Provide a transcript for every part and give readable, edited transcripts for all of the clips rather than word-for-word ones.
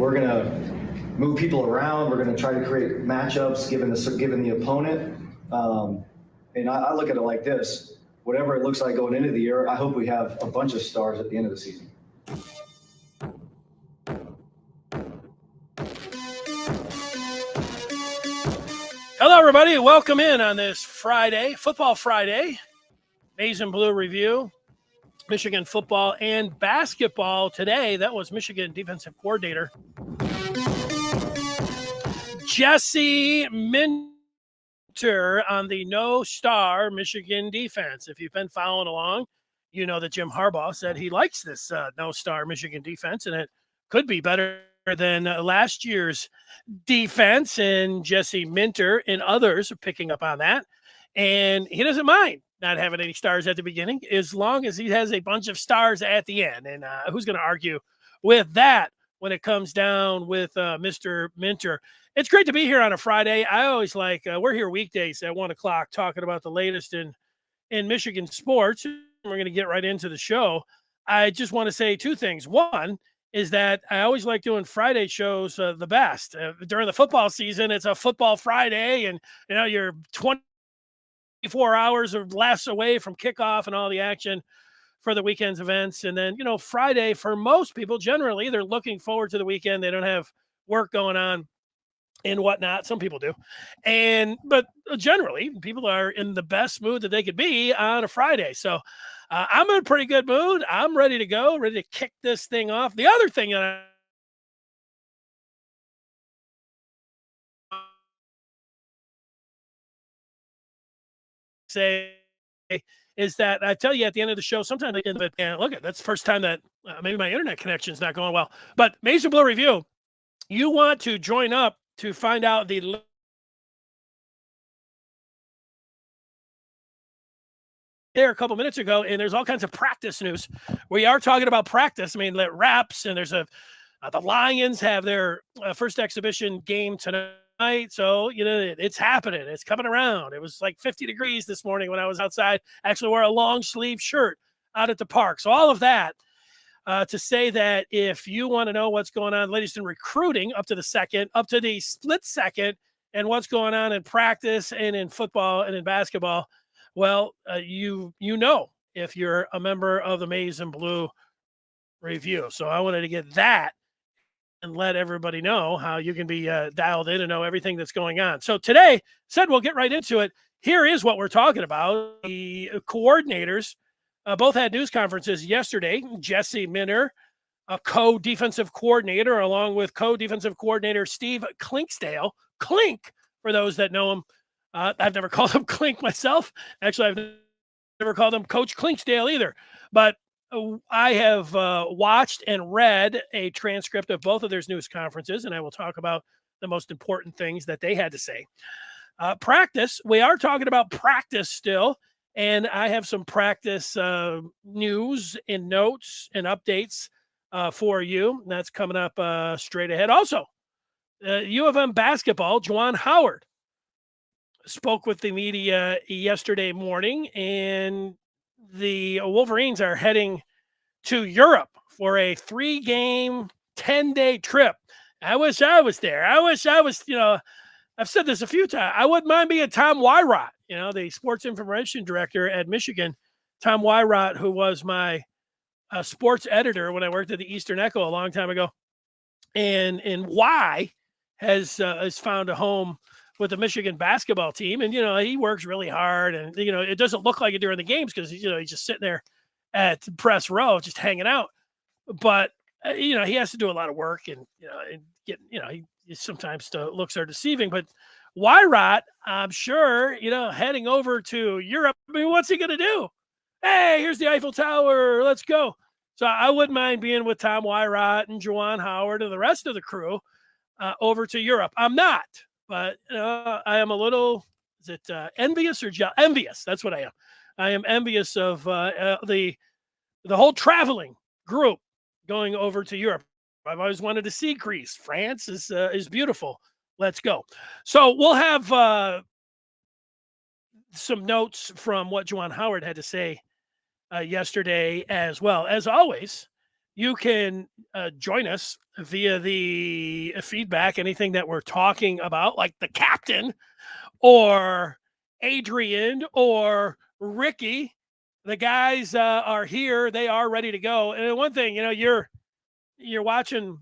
we're going to move people around. We're going to try to create matchups given the opponent. And I look at it like this. Whatever it looks like going into the year, I hope we have a bunch of stars at the end of the season. Hello, everybody. Welcome in on this Friday, Football Friday, Maize and Blue review, Michigan football and basketball. Today, that was Michigan defensive coordinator Jesse Minter on the no-star Michigan defense. If you've been following along, you know that Jim Harbaugh said he likes this no-star Michigan defense, and it could be better than last year's defense, and Jesse Minter and others are picking up on that. And he doesn't mind not having any stars at the beginning as long as he has a bunch of stars at the end. And who's going to argue with that when it comes down with Mr. Minter? It's great to be here on a Friday. I always like, we're here weekdays at 1 o'clock talking about the latest in Michigan sports. We're going to get right into the show. I just want to say two things. One is that I always like doing Friday shows the best. During the football season, it's a football Friday, and you know you're 24 hours or less away from kickoff and all the action for the weekend's events. And then, Friday, for most people, generally, they're looking forward to the weekend. They don't have work going on and whatnot. Some people do. But generally, people are in the best mood that they could be on a Friday. So I'm in a pretty good mood. I'm ready to go, ready to kick this thing off. The other thing that I say is that I tell you at the end of the show, sometimes I end up, and look, that's the first time that maybe my internet connection is not going well. But Maize and Blue review, you want to join up to find out the there a couple minutes ago, and there's all kinds of practice news. We are talking about practice. I mean, reps, and there's the Lions have their first exhibition game tonight. So, it's happening. It's coming around. It was like 50 degrees this morning when I was outside. Actually wore a long sleeve shirt out at the park. So all of that to say that if you want to know what's going on, latest in recruiting up to the split second, and what's going on in practice and in football and in basketball, well, you know if you're a member of the Maize and Blue review. So I wanted to get that and let everybody know how you can be dialed in and know everything that's going on. So today, we'll get right into it. Here is what we're talking about. The coordinators both had news conferences yesterday. Jesse Minter, a co-defensive coordinator, along with co-defensive coordinator Steve Clinkscale. Clink, for those that know him. I've never called him Clink myself. Actually, I've never called him Coach Clinkscale either. But I have watched and read a transcript of both of their news conferences, and I will talk about the most important things that they had to say. Practice, we are talking about practice still, and I have some practice news and notes and updates for you. That's coming up straight ahead. Also, U of M basketball, Juwan Howard spoke with the media yesterday morning, and the Wolverines are heading to Europe for a 3-game, 10-day trip. I wish I was there. I wish I was, I've said this a few times. I wouldn't mind being Tom Wyrot, the sports information director at Michigan. Tom Wyrot, who was my sports editor when I worked at the Eastern Echo a long time ago. And Y has found a home with the Michigan basketball team. And, he works really hard, and, it doesn't look like it during the games because, he's just sitting there at the press row, just hanging out. But, he has to do a lot of work, and, he sometimes the looks are deceiving. But Wyrot, I'm sure, heading over to Europe, I mean, what's he going to do? Hey, here's the Eiffel Tower. Let's go. So I wouldn't mind being with Tom Wyrot and Juwan Howard and the rest of the crew over to Europe. I'm not. But I am a little, envious or jealous? Envious. That's what I am. I am envious of the whole traveling group going over to Europe. I've always wanted to see Greece. France is beautiful. Let's go. So we'll have some notes from what Juwan Howard had to say yesterday as well. As always, you can join us via the feedback, anything that we're talking about, like the captain or Adrian or Ricky. The guys are here. They are ready to go. And one thing, you're watching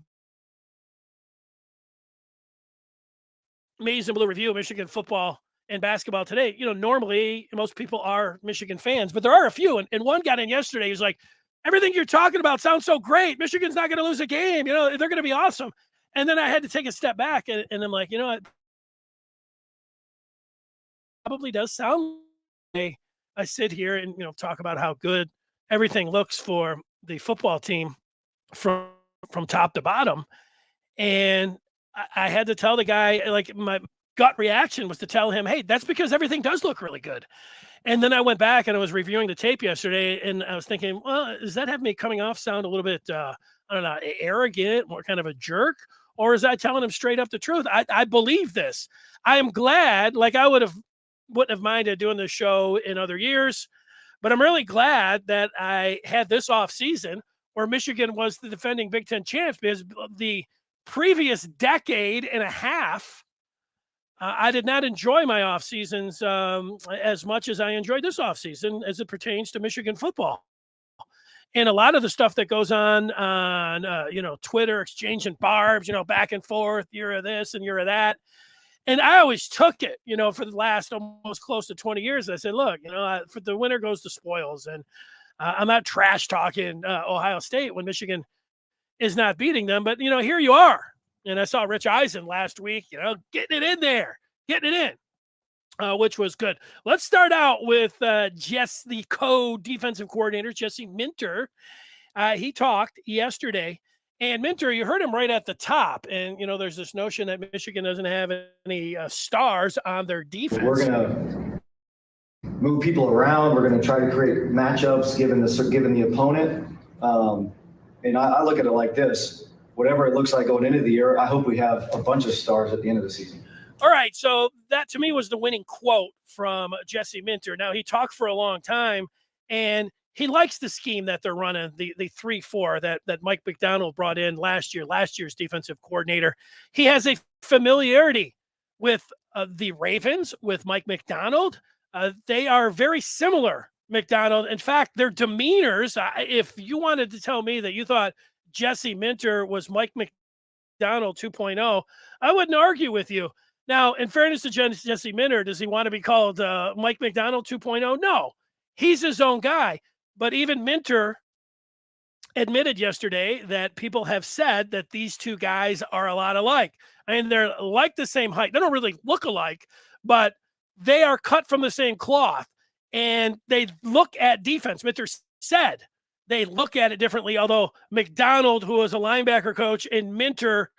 Maize and Blue Review of Michigan football and basketball today. Normally most people are Michigan fans, but there are a few. And one got in yesterday. He was like, everything you're talking about sounds so great. Michigan's not going to lose a game. They're going to be awesome. And then I had to take a step back and I'm like, it probably does sound. I sit here and talk about how good everything looks for the football team from top to bottom. And I had to tell the guy, like, my gut reaction was to tell him, hey, that's because everything does look really good. And then I went back and I was reviewing the tape yesterday and I was thinking, well, does that have me coming off sound a little bit, I don't know, arrogant, more kind of a jerk? Or is that telling him straight up the truth? I believe this. I am glad, like I wouldn't have minded doing this show in other years, but I'm really glad that I had this off season where Michigan was the defending Big Ten champs, because the previous decade and a half, I did not enjoy my off seasons as much as I enjoyed this off season as it pertains to Michigan football. And a lot of the stuff that goes on Twitter, exchanging barbs, back and forth, you're a this and you're a that. And I always took it, for the last almost close to 20 years. I said, look, for the winner goes the spoils. And I'm not trash talking Ohio State when Michigan is not beating them. But, here you are. And I saw Rich Eisen last week, getting it in there, getting it in, which was good. Let's start out with the co-defensive coordinator, Jesse Minter. He talked yesterday. And Minter, you heard him right at the top. And, there's this notion that Michigan doesn't have any stars on their defense. We're going to move people around. We're going to try to create matchups given the opponent. And I look at it like this. Whatever it looks like going into the year, I hope we have a bunch of stars at the end of the season. All right. So that to me was the winning quote from Jesse Minter. Now, he talked for a long time, and he likes the scheme that they're running, the 3-4 that Mike McDonald brought in last year's defensive coordinator. He has a familiarity with the Ravens, with Mike McDonald. They are very similar, McDonald. In fact, their demeanors, if you wanted to tell me that you thought Jesse Minter was Mike McDonald 2.0, I wouldn't argue with you. Now, in fairness to Jesse Minter, does he want to be called Mike McDonald 2.0? No, he's his own guy. But even Minter admitted yesterday that people have said that these two guys are a lot alike. I mean, they're like the same height. They don't really look alike, but they are cut from the same cloth. And they look at defense. Minter said they look at it differently, although McDonald, who was a linebacker coach, and Minter,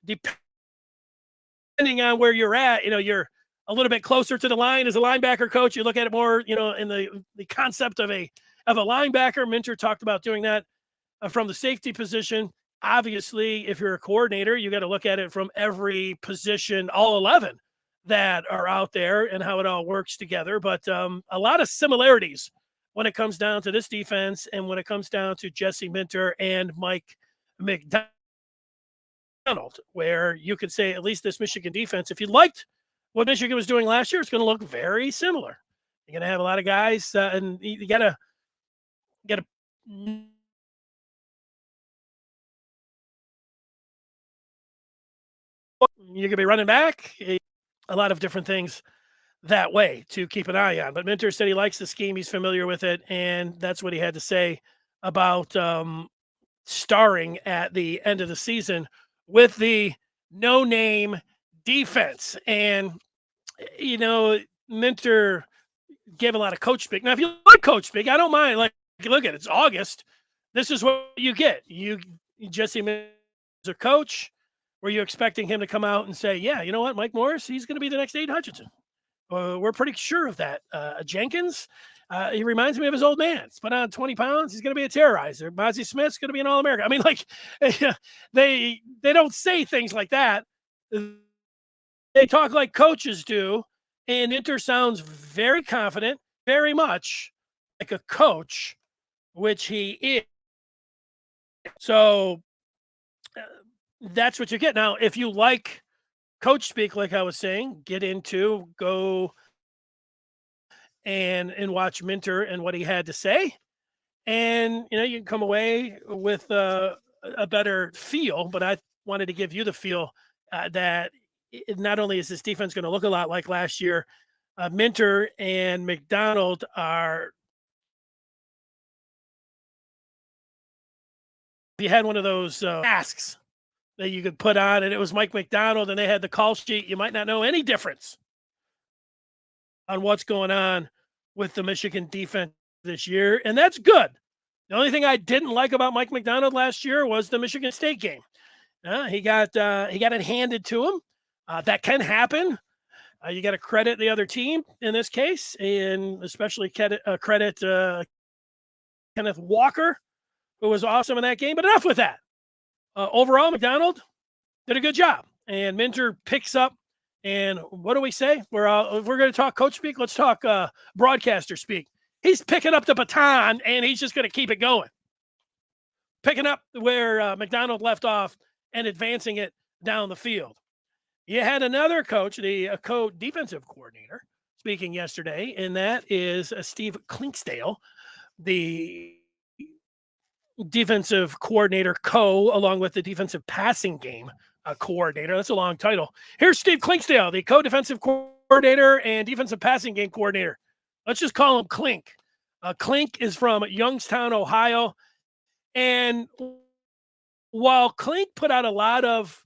depending on where you're at, you're a little bit closer to the line as a linebacker coach. You look at it more, in the concept of a linebacker. Minter talked about doing that from the safety position. Obviously, if you're a coordinator, you got to look at it from every position, all 11 that are out there, and how it all works together. But a lot of similarities when it comes down to this defense and when it comes down to Jesse Minter and Mike McDonald, where you could say at least this Michigan defense, if you liked what Michigan was doing last year, it's going to look very similar. You're going to have a lot of guys, and you got to you're going to be running back, a lot of different things that way to keep an eye on. But Minter said he likes the scheme. He's familiar with it. And that's what he had to say about starring at the end of the season with the no-name defense. And, Minter gave a lot of coach speak. Now, if you like coach speak, I don't mind. Like, look at it, it's August. This is what you get. Jesse Minter is a coach. Were you expecting him to come out and say, yeah, you know what, Mike Morris, he's going to be the next Aiden Hutchinson? We're pretty sure of that. Jenkins, he reminds me of his old man. He's put on 20 pounds. He's going to be a terrorizer. Mozzie Smith's going to be an All-American. I mean, like, they don't say things like that. They talk like coaches do. And Minter sounds very confident, very much like a coach, which he is. So that's what you get. Now, if you like coach speak, like I was saying, go and watch Minter and what he had to say. And, you can come away with a better feel, but I wanted to give you the feel that not only is this defense going to look a lot like last year, Minter and McDonald are. You had one of those masks that you could put on, and it was Mike McDonald, and they had the call sheet. You might not know any difference on what's going on with the Michigan defense this year, and that's good. The only thing I didn't like about Mike McDonald last year was the Michigan State game. He got it handed to him. That can happen. You got to credit the other team in this case, and especially credit Kenneth Walker, who was awesome in that game. But enough with that. Overall, McDonald did a good job, and Minter picks up. And what do we say? We're going to talk coach speak. Let's talk broadcaster speak. He's picking up the baton, and he's just going to keep it going, picking up where McDonald left off and advancing it down the field. You had another coach, the co-defensive coordinator, speaking yesterday, and that is Steve Clinkscale, the defensive coordinator along with the defensive passing game coordinator. That's a long title. Here's Steve Clinkscale, the co-defensive coordinator and defensive passing game coordinator. Let's just call him Clink. Clink is from Youngstown, Ohio. And while Clink put out a lot of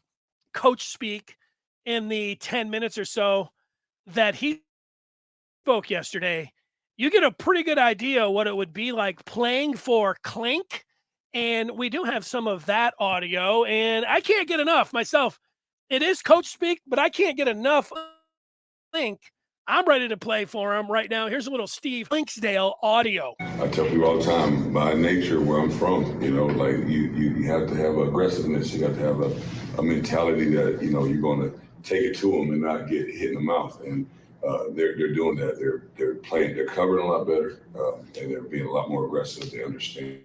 coach speak in the 10 minutes or so that he spoke yesterday, you get a pretty good idea what it would be like playing for Clink. And we do have some of that audio, and I can't get enough myself. It is coach speak, but I can't get enough Clink. I'm ready to play for him right now. Here's a little Steve Clinkscale audio. I tell people all the time, by nature, where I'm from, like you have to have aggressiveness. You have to have a mentality that, you're going to take it to them and not get hit in the mouth. And they're doing that. They're covering a lot better, and they're being a lot more aggressive. They understand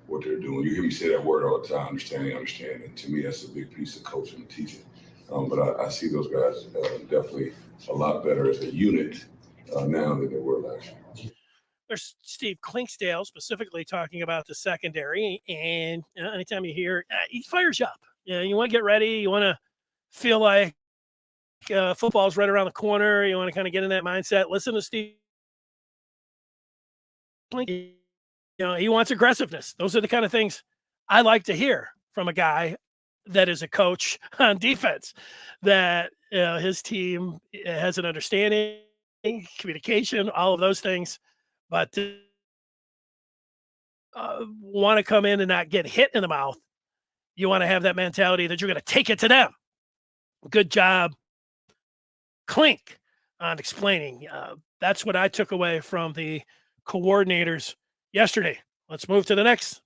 what they're doing. You hear me say that word all the time, understanding. And to me, that's a big piece of coaching and teaching. But I see those guys definitely a lot better as a unit now than they were last year. There's Steve Clinkscale specifically talking about the secondary, and anytime you hear, he fires you up. You want to get ready. You want to feel like football's right around the corner. You want to kind of get in that mindset. Listen to Steve Clink. He wants aggressiveness. Those are the kind of things I like to hear from a guy that is a coach on defense, that his team has an understanding, communication, all of those things, but want to come in and not get hit in the mouth. You want to have that mentality that you're going to take it to them. Good job, Clink, on explaining. That's what I took away from the coordinators yesterday. Let's move to the next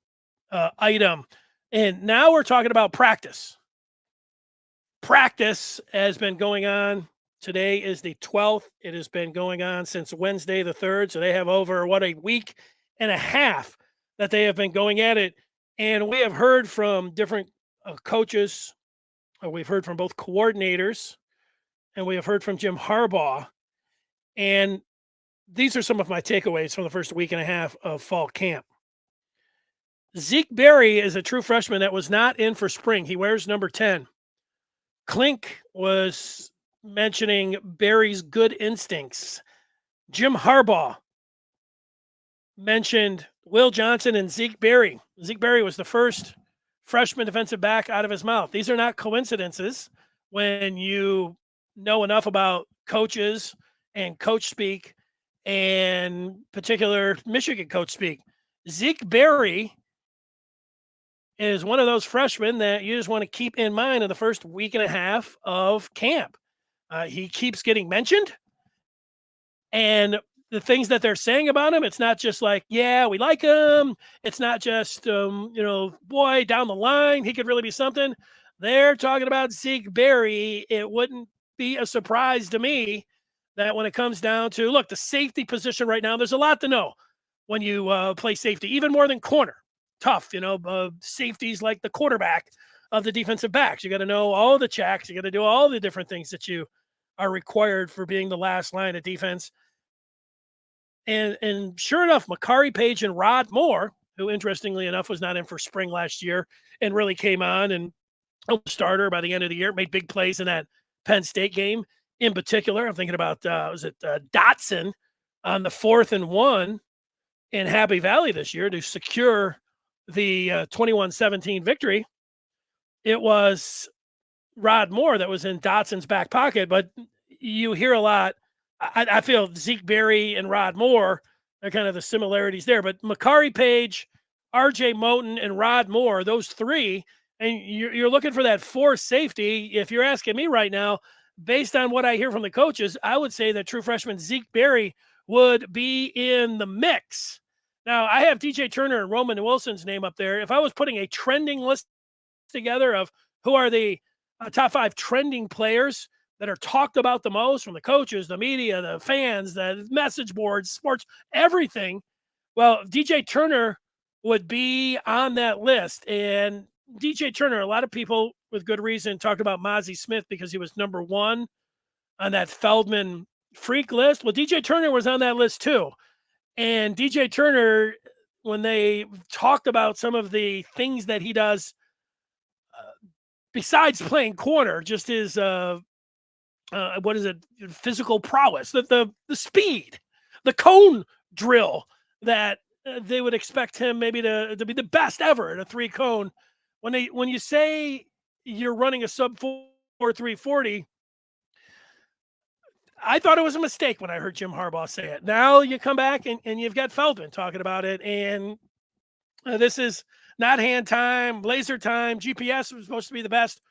item. And now we're talking about practice. Practice has been going on. Today is the 12th. It has been going on since Wednesday the 3rd. So they have over, a week and a half that they have been going at it. And we have heard from different coaches. We've heard from both coordinators, and we have heard from Jim Harbaugh. And these are some of my takeaways from the first week and a half of fall camp. Zeke Berry is a true freshman that was not in for spring. He wears number 10. Clink was mentioning Berry's good instincts. Jim Harbaugh mentioned Will Johnson and Zeke Berry. Zeke Berry was the first freshman defensive back out of his mouth. These are not coincidences when you know enough about coaches and coach speak, and particular Michigan coach speak. Zeke Berry is one of those freshmen that you just want to keep in mind in the first week and a half of camp. He keeps getting mentioned, and the things that they're saying about him, it's not just like, yeah, we like him. It's not just, boy, down the line, he could really be something. They're talking about Zeke Berry. It wouldn't be a surprise to me that when it comes down to, look, the safety position right now, there's a lot to know when you play safety, even more than corner. tough, safeties like the quarterback of the defensive backs. You got to know all the checks. You got to do all the different things that you are required for being the last line of defense. And sure enough, Makari Page and Rod Moore, who interestingly enough was not in for spring last year and really came on and a starter by the end of the year, made big plays in that Penn State game. In particular, I'm thinking about, Dotson on the 4th and 1 in Happy Valley this year to secure the 21-17 victory. It was Rod Moore that was in Dotson's back pocket, but you hear a lot. I feel Zeke Berry and Rod Moore are kind of the similarities there, but Makari Page, RJ Moten, and Rod Moore, those three, and you're looking for that fourth safety. If you're asking me right now, based on what I hear from the coaches, I would say that true freshman Zeke Berry would be in the mix. Now, I have DJ Turner and Roman Wilson's name up there. If I was putting a trending list together of who are the top 5 trending players that are talked about the most from the coaches, the media, the fans, the message boards, sports, everything, well, DJ Turner would be on that list. And DJ Turner, a lot of people with good reason talked about Mozzie Smith because he was number 1 on that Feldman freak list. Well, DJ Turner was on that list too. And DJ Turner, when they talked about some of the things that he does besides playing corner, just his physical prowess, the speed, the cone drill that they would expect him maybe to be the best ever at a 3 cone. When you say you're running a sub 4.340, I thought it was a mistake when I heard Jim Harbaugh say it. Now you come back and you've got Feldman talking about it, and this is not hand time, laser time. GPS was supposed to be the best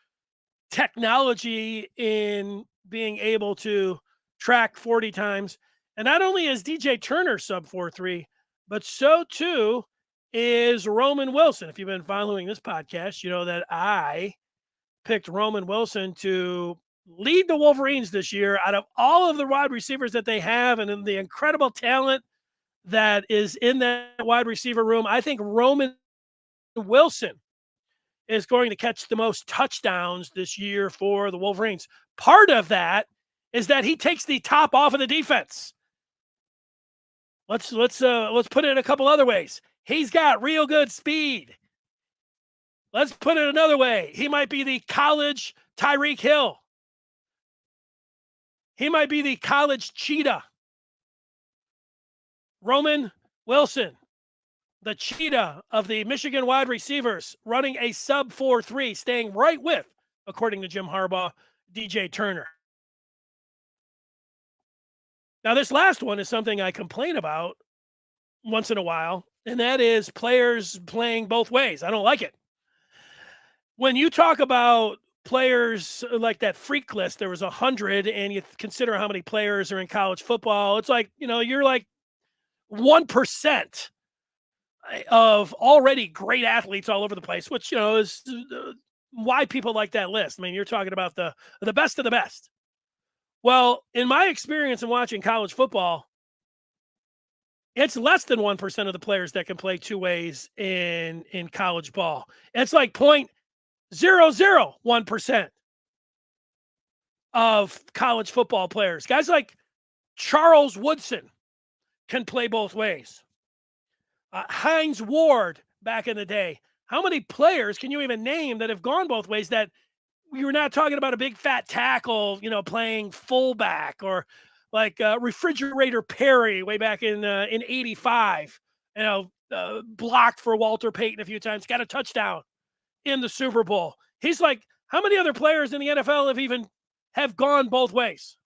technology in being able to track 40 times. And not only is DJ Turner sub 4.3, but so too is Roman Wilson. If you've been following this podcast, you know that I picked Roman Wilson to lead the Wolverines this year out of all of the wide receivers that they have and in the incredible talent that is in that wide receiver room. I think Roman Wilson is going to catch the most touchdowns this year for the Wolverines. Part of that is that he takes the top off of the defense. Let's put it a couple other ways. He's got real good speed. Let's put it another way. He might be the college Tyreek Hill. He might be the college cheetah. Roman Wilson, the cheetah of the Michigan wide receivers, running a sub 4.3, staying right with, according to Jim Harbaugh, DJ Turner. Now, this last one is something I complain about once in a while, and that is players playing both ways. I don't like it. When you talk about players like that freak list, there was 100, and you consider how many players are in college football, it's like, you're like 1% of already great athletes all over the place, which, is why people like that list. I mean, you're talking about the best of the best. Well, in my experience in watching college football, it's less than 1% of the players that can play 2 ways in college ball. It's like 0.001% of college football players. Guys like Charles Woodson can play both ways. Hines Ward back in the day. How many players can you even name that have gone both ways that you're not talking about a big fat tackle, playing fullback, or like Refrigerator Perry way back in 85, blocked for Walter Payton a few times, got a touchdown in the Super Bowl. He's like, how many other players in the NFL have gone both ways?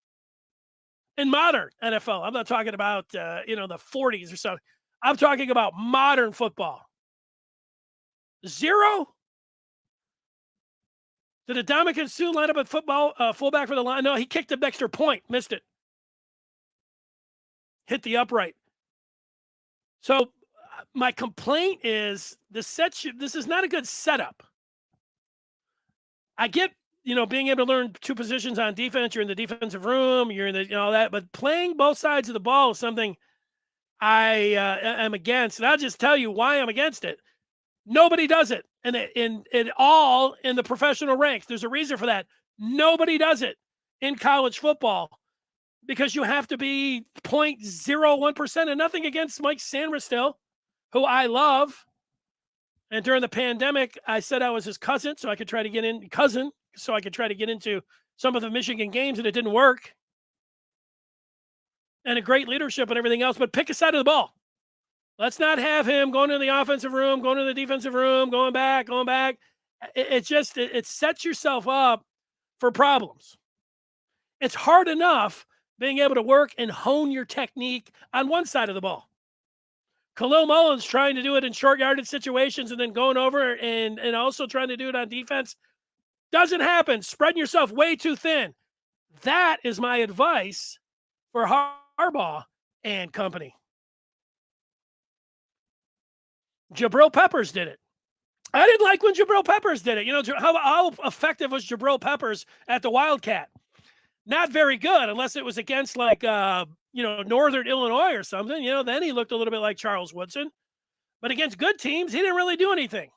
In modern NFL, I'm not talking about, the 40s or something. I'm talking about modern football. 0? Did Adamakin Sue line up at fullback for the line? No, he kicked an extra point, missed it. Hit the upright. So my complaint is this is not a good setup. I get, being able to learn 2 positions on defense. You're in the defensive room, you're in the, all that, but playing both sides of the ball is something I am against. And I'll just tell you why I'm against it. Nobody does it. And in all in the professional ranks. There's a reason for that. Nobody does it in college football because you have to be 0.01%, and nothing against Mike Sanderstil, who I love. And during the pandemic, I said I was his cousin, so I could try to get into some of the Michigan games, and it didn't work. And a great leadership and everything else, but pick a side of the ball. Let's not have him going to the offensive room, going to the defensive room, going back. It sets yourself up for problems. It's hard enough being able to work and hone your technique on one side of the ball. Khalil Mullins trying to do it in short yardage situations and then going over and also trying to do it on defense. Doesn't happen. Spreading yourself way too thin. That is my advice for Harbaugh and company. Jabril Peppers did it. I didn't like when Jabril Peppers did it. You know, how effective was Jabril Peppers at the Wildcat? Not very good, unless it was against Northern Illinois or something. You know, then he looked a little bit like Charles Woodson. But against good teams, he didn't really do anything.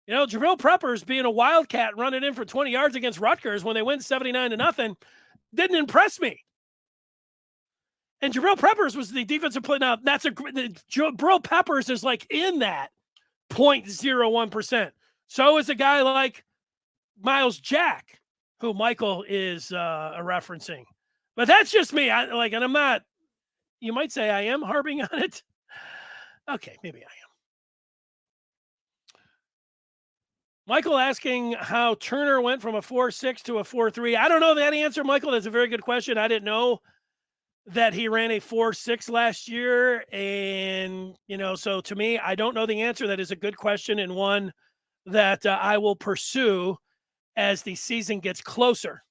You know, Jabril Peppers being a Wildcat running in for 20 yards against Rutgers when they win 79-0 didn't impress me. And Jabril Peppers was the defensive player. Now, Jabril Peppers is like in that 0.01%. So is a guy like Miles Jack, who Michael is referencing. But that's just me. And I'm not, you might say I am harping on it. Okay, maybe I am. Michael asking how Turner went from a 4.6 to a 4.3. I don't know that answer, Michael. That's a very good question. I didn't know that he ran a 4.6 last year. And, so to me, I don't know the answer. That is a good question and one that I will pursue as the season gets closer.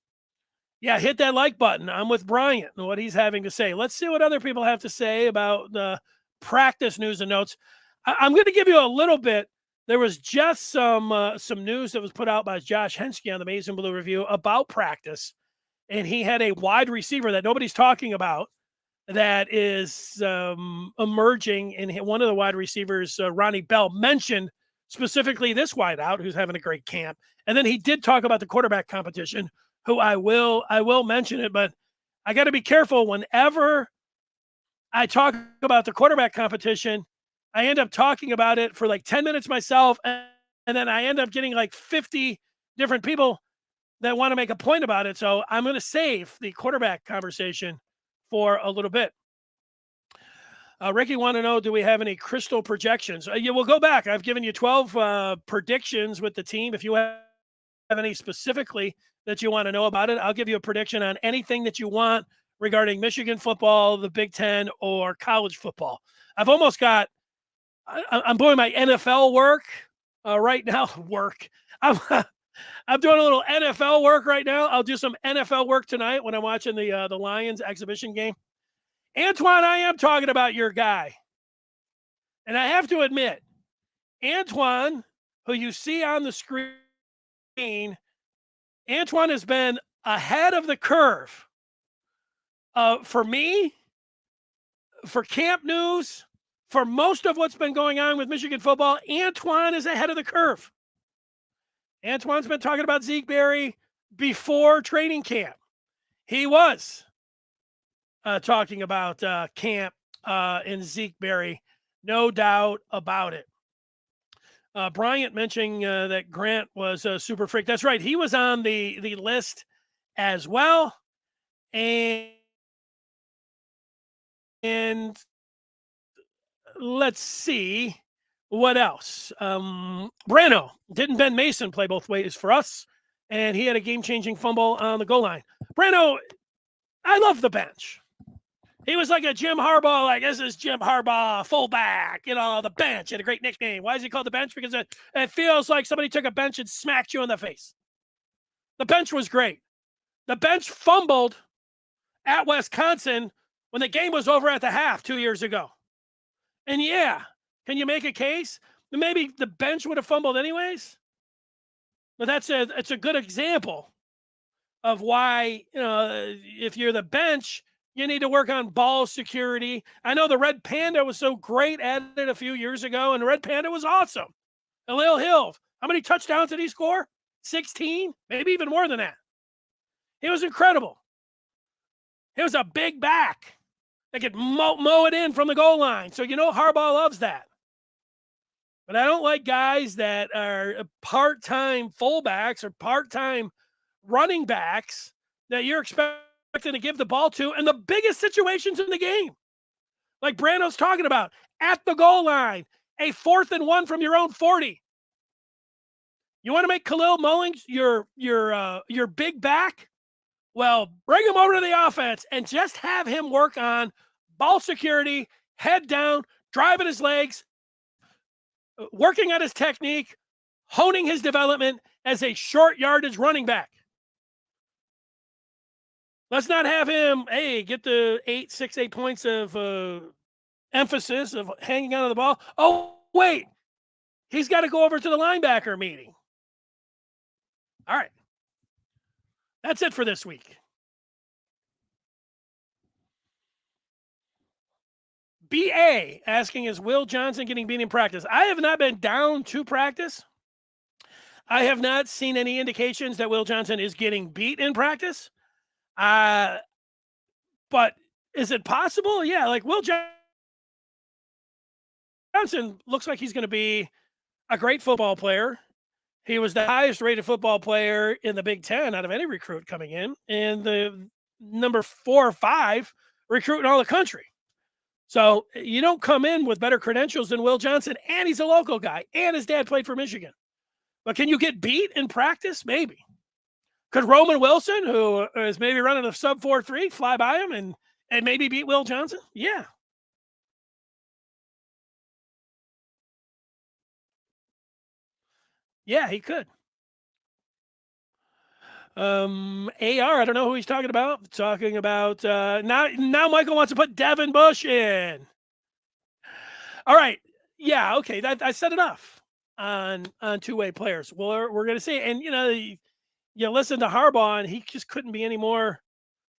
Yeah, hit that like button. I'm with Bryant and what he's having to say. Let's see what other people have to say about the practice news and notes. I'm going to give you a little bit. There was just some news that was put out by Josh Henschke on the Maize and Blue Review about practice. And he had a wide receiver that nobody's talking about that is emerging. And one of the wide receivers, Ronnie Bell, mentioned specifically this wideout who's having a great camp. And then he did talk about the quarterback competition, who I will mention it, but I got to be careful whenever I talk about the quarterback competition. I end up talking about it for like 10 minutes myself, and then I end up getting like 50 different people that want to make a point about it. So I'm going to save the quarterback conversation for a little bit. Ricky want to know, do we have any crystal projections? We'll go back. I've given you 12 predictions with the team. If you have any specifically that you want to know about it, I'll give you a prediction on anything that you want regarding Michigan football, the Big Ten, or college football. I've almost got, I'm doing my NFL work right now. I'm doing a little NFL work right now. I'll do some NFL work tonight when I'm watching the Lions exhibition game. Antoine, I am talking about your guy. And I have to admit, Antoine, who you see on the screen, Antoine has been ahead of the curve. For me, for camp news, for most of what's been going on with Michigan football, Antoine is ahead of the curve. Antoine's been talking about Zeke Berry before training camp. He was talking about camp and Zeke Berry, no doubt about it. Bryant mentioning that Grant was a super freak. That's right. He was on the list as well. And let's see what else. Brano, didn't Ben Mason play both ways for us? And he had a game-changing fumble on the goal line. Brano, I love the bench. He was like a Jim Harbaugh, like, this is Jim Harbaugh, fullback, the bench. He had a great nickname. Why is he called the bench? Because it feels like somebody took a bench and smacked you in the face. The bench was great. The bench fumbled at Wisconsin when the game was over at the half 2 years ago. And yeah, can you make a case? Maybe the bench would have fumbled anyways. But it's a good example of why, if you're the bench, You need to work on ball security. I know the Red Panda was so great at it a few years ago, and the Red Panda was awesome. Khalil Hill, how many touchdowns did he score? 16? Maybe even more than that. He was incredible. He was a big back that could mow it in from the goal line. So Harbaugh loves that. But I don't like guys that are part-time fullbacks or part-time running backs that you're expecting to give the ball to in the biggest situations in the game. Like Brando's talking about, at the goal line, a 4th and 1 from your own 40. You want to make Khalil Mullings your big back? Well, bring him over to the offense and just have him work on ball security, head down, driving his legs, working on his technique, honing his development as a short yardage running back. Let's not have him, get the 8 points of emphasis of hanging on to the ball. Oh, wait, he's got to go over to the linebacker meeting. All right. That's it for this week. BA asking, is Will Johnson getting beat in practice? I have not been down to practice. I have not seen any indications that Will Johnson is getting beat in practice. But is it possible? Yeah, like Will Johnson looks like he's going to be a great football player. He was the highest rated football player in the Big Ten out of any recruit coming in, and the number 4 or 5 recruit in all the country. So you don't come in with better credentials than Will Johnson, and he's a local guy, and his dad played for Michigan. But can you get beat in practice? Maybe. Could Roman Wilson, who is maybe running a sub 4.3, fly by him and maybe beat Will Johnson? Yeah. Yeah, he could. AR, I don't know who he's talking about. Talking about now Michael wants to put Devin Bush in. All right. Yeah, okay. I said enough on two-way players. Well, we're going to see. And, you listen to Harbaugh, and he just couldn't be any more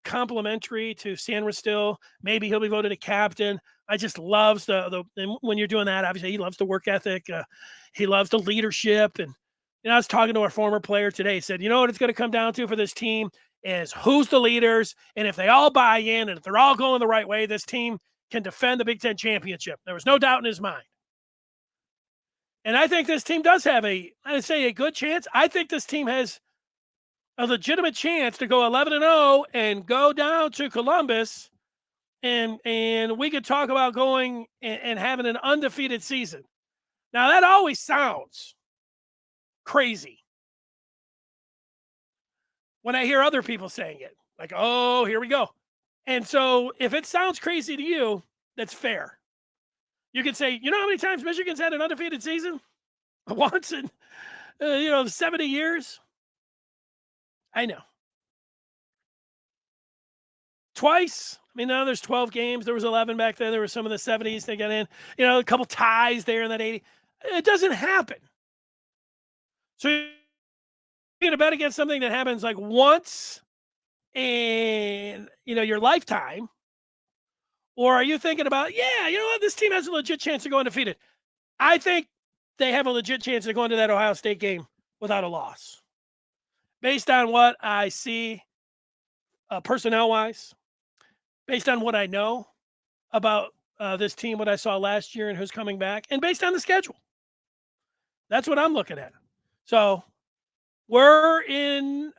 complimentary to Sandra still. Maybe he'll be voted a captain. I just loves the when you're doing that, obviously he loves the work ethic. He loves the leadership. And I was talking to a former player today. He said, what it's going to come down to for this team is who's the leaders. And if they all buy in and if they're all going the right way, this team can defend the Big Ten championship. There was no doubt in his mind. And I think this team does have a good chance. I think this team has a legitimate chance to go 11-0 and go down to Columbus, and we could talk about going and having an undefeated season. Now, that always sounds crazy when I hear other people saying it. Like, oh, here we go. And so if it sounds crazy to you, that's fair. You could say, how many times Michigan's had an undefeated season? Once in, 70 years. I know. Twice. Now there's 12 games. There was 11 back then. There were some of the 70s they got in. A couple ties there in that 80. It doesn't happen. So you're going to bet against something that happens like once in, your lifetime? Or are you thinking about, this team has a legit chance of going undefeated? I think they have a legit chance of going to that Ohio State game without a loss. Based on what I see personnel-wise, based on what I know about this team, what I saw last year and who's coming back, and based on the schedule. That's what I'm looking at. So we're in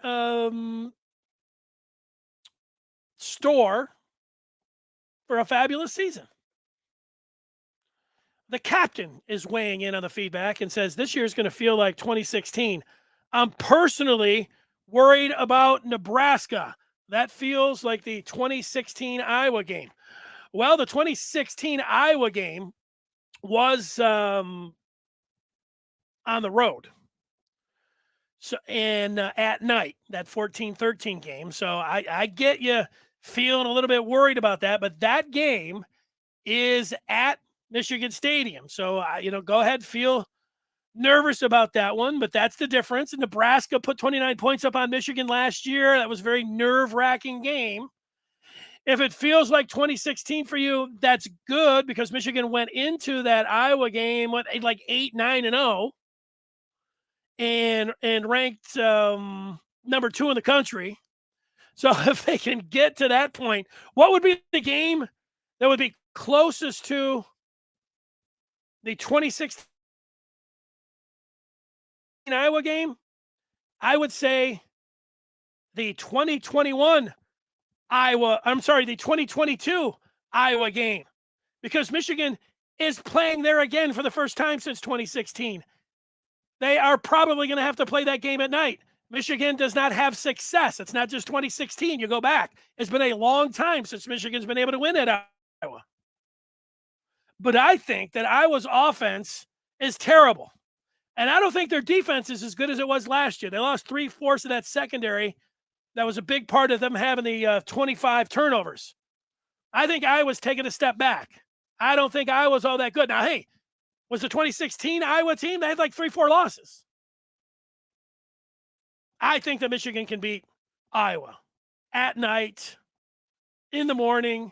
store for a fabulous season. The captain is weighing in on the feedback and says this year is going to feel like 2016. I'm personally worried about Nebraska. That feels like the 2016 Iowa game. Well, the 2016 Iowa game was on the road. So at night, that 14-13 game. So I get you feeling a little bit worried about that, but that game is at Michigan Stadium. So go ahead, feel nervous about that one, but that's the difference. And Nebraska put 29 points up on Michigan last year. That was a very nerve-wracking game. If it feels like 2016 for you, that's good because Michigan went into that Iowa game with like 8-9-0 and ranked number 2 in the country. So if they can get to that point, what would be the game that would be closest to the 2016 Iowa game? I would say the 2022 Iowa game, because Michigan is playing there again for the first time since 2016. They are probably going to have to play that game at night. Michigan does not have success. It's not just 2016. You go back. It's been a long time since Michigan's been able to win at Iowa. But I think that Iowa's offense is terrible. And I don't think their defense is as good as it was last year. They lost 3/4 of that secondary. That was a big part of them having the 25 turnovers. I think Iowa's taking a step back. I don't think Iowa's all that good. Now, hey, was the 2016 Iowa team? They had like 3-4 losses. I think that Michigan can beat Iowa at night, in the morning,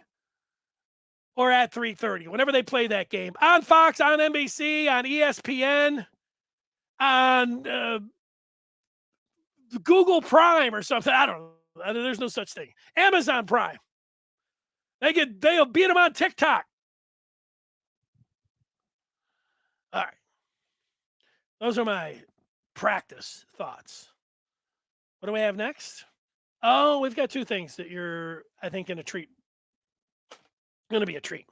or at 3:30, whenever they play that game. On Fox, on NBC, on ESPN, on Google Prime or something. I don't know. There's no such thing. Amazon Prime. They'll beat them on TikTok. All right. Those are my practice thoughts. What do we have next? Oh, we've got 2 things that you're, I think, going to be a treat.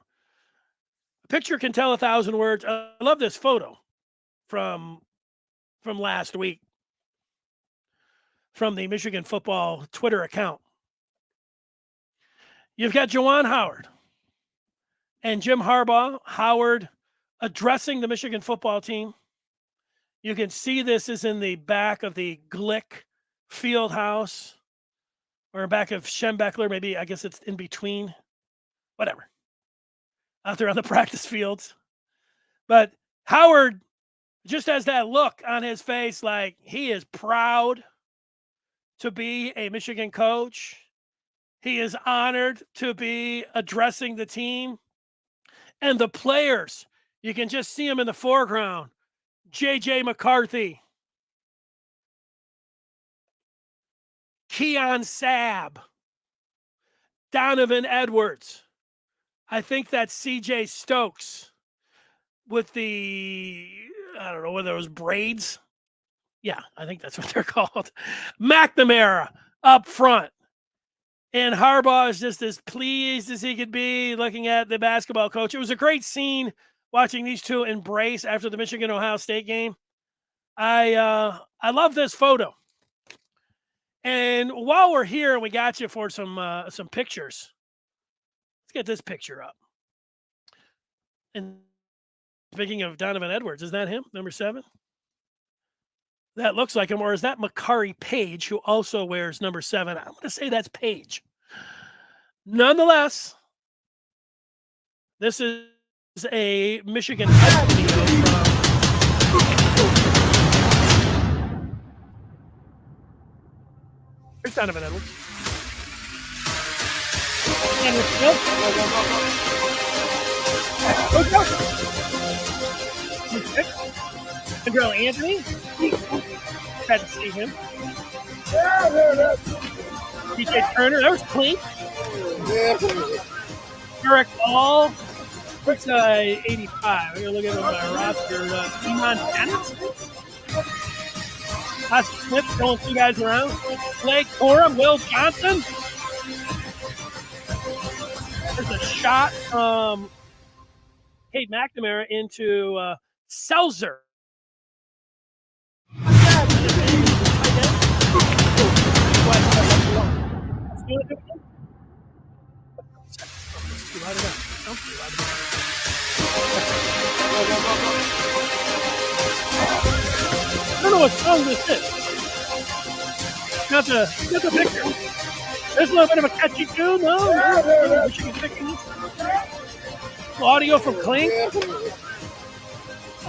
A picture can tell 1,000 words. I love this photo from last week from the Michigan football Twitter account. You've got Juwan Howard and Jim Harbaugh. Howard addressing the Michigan football team. You can see this is in the back of the Glick field house, or back of Schembechler, maybe. I guess it's in between. Whatever. Out there on the practice fields. But Howard just has that look on his face like he is proud to be a Michigan coach. He is honored to be addressing the team. And the players, you can just see them in the foreground. J.J. McCarthy, Keon Sabb, Donovan Edwards. I think that's C.J. Stokes with the, I don't know whether it was braids. Yeah, I think that's what they're called. McNamara up front. And Harbaugh is just as pleased as he could be looking at the basketball coach. It was a great scene watching these two embrace after the Michigan-Ohio State game. I love this photo. And while we're here and we got you for some pictures, let's get this picture up. And speaking of Donovan Edwards, is that him, number 7? That looks like him, or is that Makari Page, who also wears number 7? I'm going to say that's Page. Nonetheless, this is a Michigan video from here's Donovan Edwards. And it's Andrell Anthony. Had to see him. DJ Turner. That was clean. Eric All. What's 85? I'm going to look at my roster. Iman Bennett. Austin Smith throwing 2 guys around. Blake Corum. Will Johnson. There's a shot from Kate McNamara into Selzer. I don't know what song this is. Got the picture. There's a little bit of a catchy tune. No. Michigan picking audio from Clink.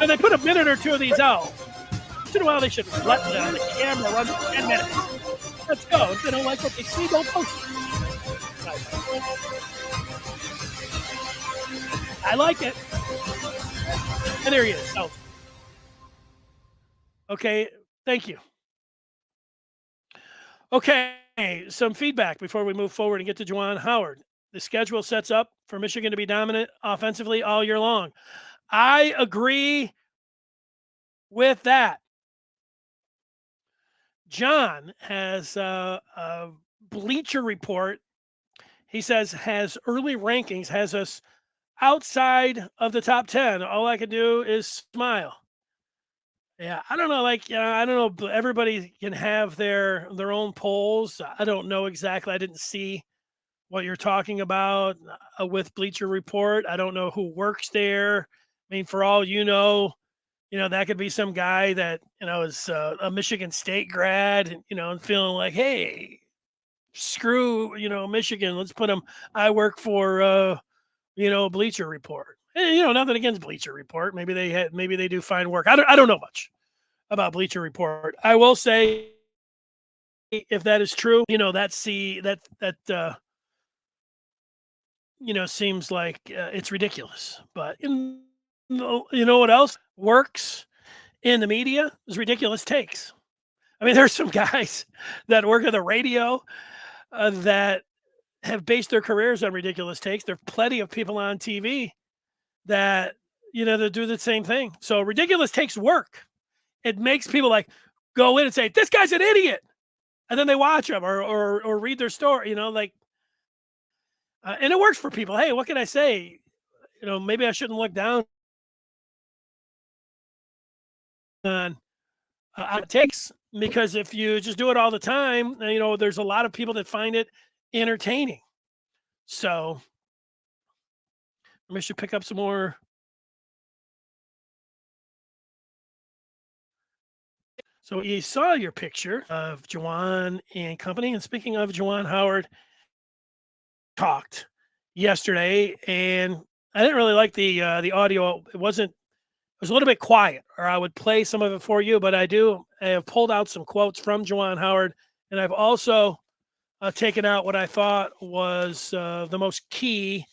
And they put a minute or 2 of these out. Once in a while, they should let the camera run for 10 minutes. Let's go. If they don't like what they see, don't post it. Nice. I like it. And there he is. Oh. Okay, thank you. Okay, some feedback before we move forward and get to Juwan Howard. The schedule sets up for Michigan to be dominant offensively all year long. I agree with that. John has a Bleacher Report. He says has early rankings, has us outside of the top 10. All I can do is smile. Yeah, I don't know. Like, I don't know. Everybody can have their own polls. I don't know exactly. I didn't see what you're talking about with Bleacher Report. I don't know who works there. I mean, for all that could be some guy that is a Michigan State grad, and feeling like, hey, screw Michigan. Let's put him. I work for Bleacher Report. And, nothing against Bleacher Report. Maybe they do fine work. I don't know much about Bleacher Report. I will say, if that is true, that seems like it's ridiculous. But you know what else works in the media is ridiculous takes. I mean, there's some guys that work at the radio that have based their careers on ridiculous takes. There are plenty of people on TV that that do the same thing. So ridiculous takes work. It makes people like go in and say, "This guy's an idiot," and then they watch them or read their story. And it works for people. Hey, what can I say? Maybe I shouldn't look down on takes, because if you just do it all the time, there's a lot of people that find it entertaining. So we should pick up some more. So you saw your picture of Juwan and company. And speaking of Juwan Howard, talked yesterday, and I didn't really like the audio. It was a little bit quiet, or I would play some of it for you. But I have pulled out some quotes from Juwan Howard, and I've also taken out what I thought was the most key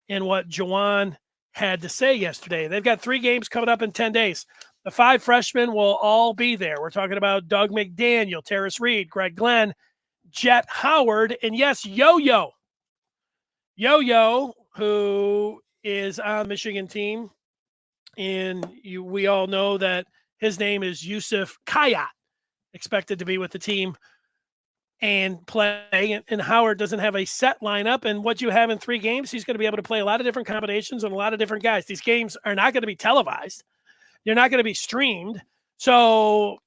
in what Juwan had to say yesterday. They've got 3 games coming up in 10 days. The 5 freshmen will all be there. We're talking about Doug McDaniel, Terrace Reed, Greg Glenn, Jet Howard, and yes, Yo-Yo, who is on the Michigan team. And we all know that his name is Yusuf Kayat, expected to be with the team and play. And Howard doesn't have a set lineup. And what you have in 3 games, he's going to be able to play a lot of different combinations and a lot of different guys. These games are not going to be televised. They're not going to be streamed. So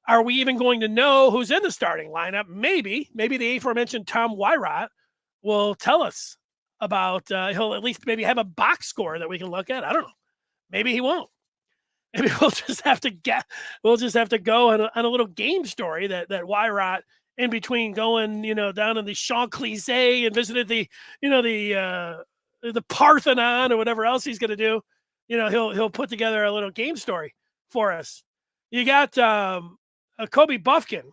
are we even going to know who's in the starting lineup? Maybe the aforementioned Tom Wyrot will tell us about, he'll at least maybe have a box score that we can look at. I don't know. Maybe he won't. Maybe we'll just have to go on a little game story that Wyrot, in between going, down in the Champs-Élysées and visited the Parthenon or whatever else he's going to do. He'll put together a little game story for us. You got Kobe Buffkin.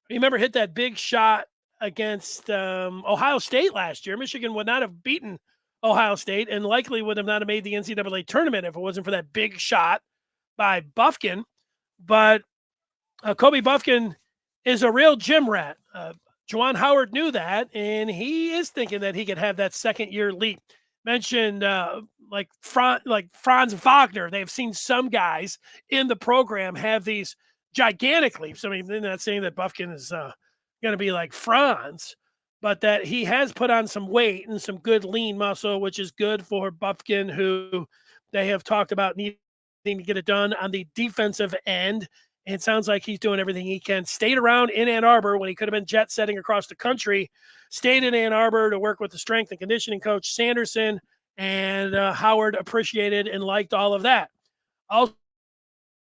Remember, hit that big shot against Ohio State last year. Michigan would not have beaten Ohio State and likely would have not have made the NCAA tournament if it wasn't for that big shot by Buffkin. But Kobe Buffkin is a real gym rat. Juwan Howard knew that, and he is thinking that he could have that second-year leap. Mentioned like Franz Wagner. They've seen some guys in the program have these gigantic leaps. I mean, they're not saying that Buffkin is going to be like Franz, but that he has put on some weight and some good lean muscle, which is good for Buffkin, who they have talked about needing to get it done on the defensive end. And it sounds like he's doing everything he can. Stayed around in Ann Arbor when he could have been jet setting across the country. Stayed in Ann Arbor to work with the strength and conditioning coach Sanderson, and Howard appreciated and liked all of that. Also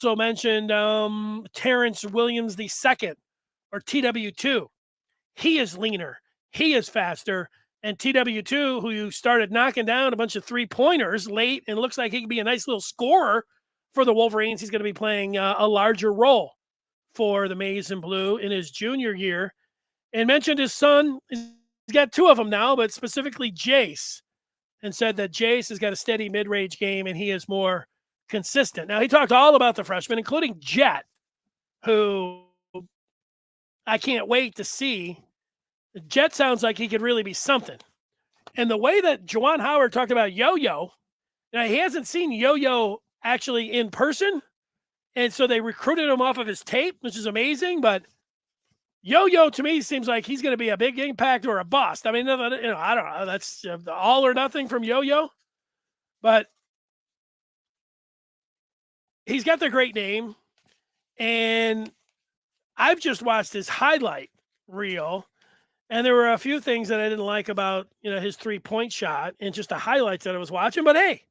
mentioned Terrence Williams II, or TW2. He is leaner. He is faster. And TW2, who you started knocking down a bunch of 3-pointers late, and looks like he could be a nice little scorer for the Wolverines. He's going to be playing a larger role for the Maize and Blue in his junior year. And mentioned his son, his got two of them now, but specifically Jace, and said that Jace has got a steady mid-range game and he is more consistent. Now, he talked all about the freshmen, including Jet, who I can't wait to see. Jet sounds like he could really be something. And the way that Juwan Howard talked about Yo-Yo, now he hasn't seen Yo-Yo actually in person, and so they recruited him off of his tape, which is amazing, but Yo-Yo to me seems like he's going to be a big impact or a bust. I mean, I don't know. That's all or nothing from Yo-Yo, but he's got the great name, and I've just watched his highlight reel, and there were a few things that I didn't like about, his 3-point shot and just the highlights that I was watching. But hey,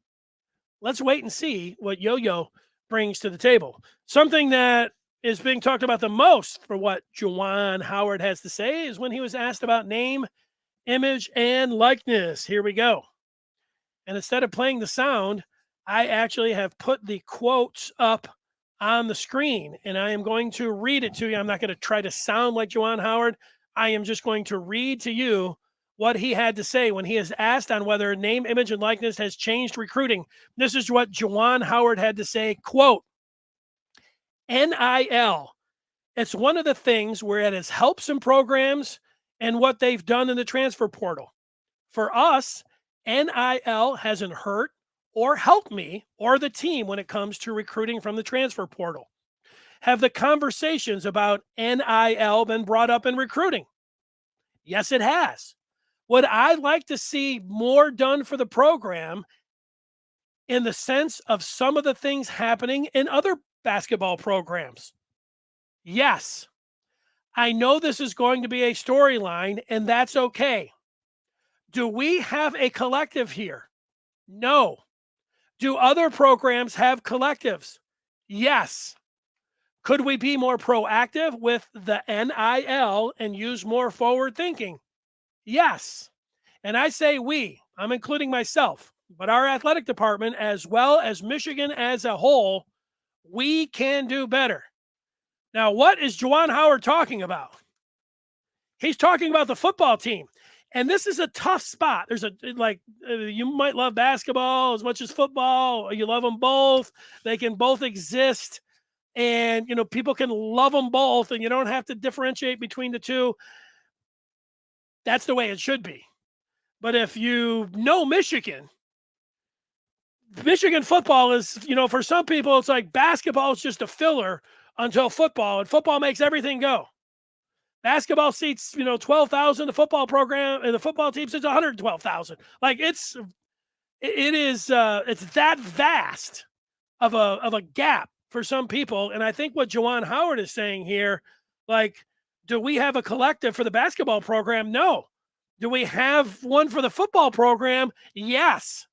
let's wait and see what Yo-Yo brings to the table. Something that is being talked about the most for what Juwan Howard has to say is when he was asked about name, image, and likeness. Here we go. And instead of playing the sound, I actually have put the quotes up on the screen, and I am going to read it to you. I'm not going to try to sound like Juwan Howard. I am just going to read to you what he had to say when he is asked on whether name, image, and likeness has changed recruiting. This is what Juwan Howard had to say, quote, NIL. It's one of the things where it has helped some programs and what they've done in the transfer portal. For us, NIL hasn't hurt or helped me or the team when it comes to recruiting from the transfer portal. Have the conversations about NIL been brought up in recruiting? Yes, it has. Would I like to see more done for the program in the sense of some of the things happening in other basketball programs? Yes. I know this is going to be a storyline, and that's okay. Do we have a collective here? No. Do other programs have collectives? Yes. Could we be more proactive with the NIL and use more forward thinking? Yes. And I say we, I'm including myself, but our athletic department, as well as Michigan as a whole, we can do better. Now, what is Juwan Howard talking about? He's talking about the football team. And this is a tough spot. There's you might love basketball as much as football. You love them both. They can both exist. And, people can love them both, and you don't have to differentiate between the two. That's the way it should be. But if you know Michigan football is, for some people, it's like basketball is just a filler until football, and football makes everything go. Basketball seats, 12,000. The football program and the football team seats 112,000. Like it's that vast of a gap for some people. And I think what Juwan Howard is saying here, do we have a collective for the basketball program? No. Do we have one for the football program? Yes.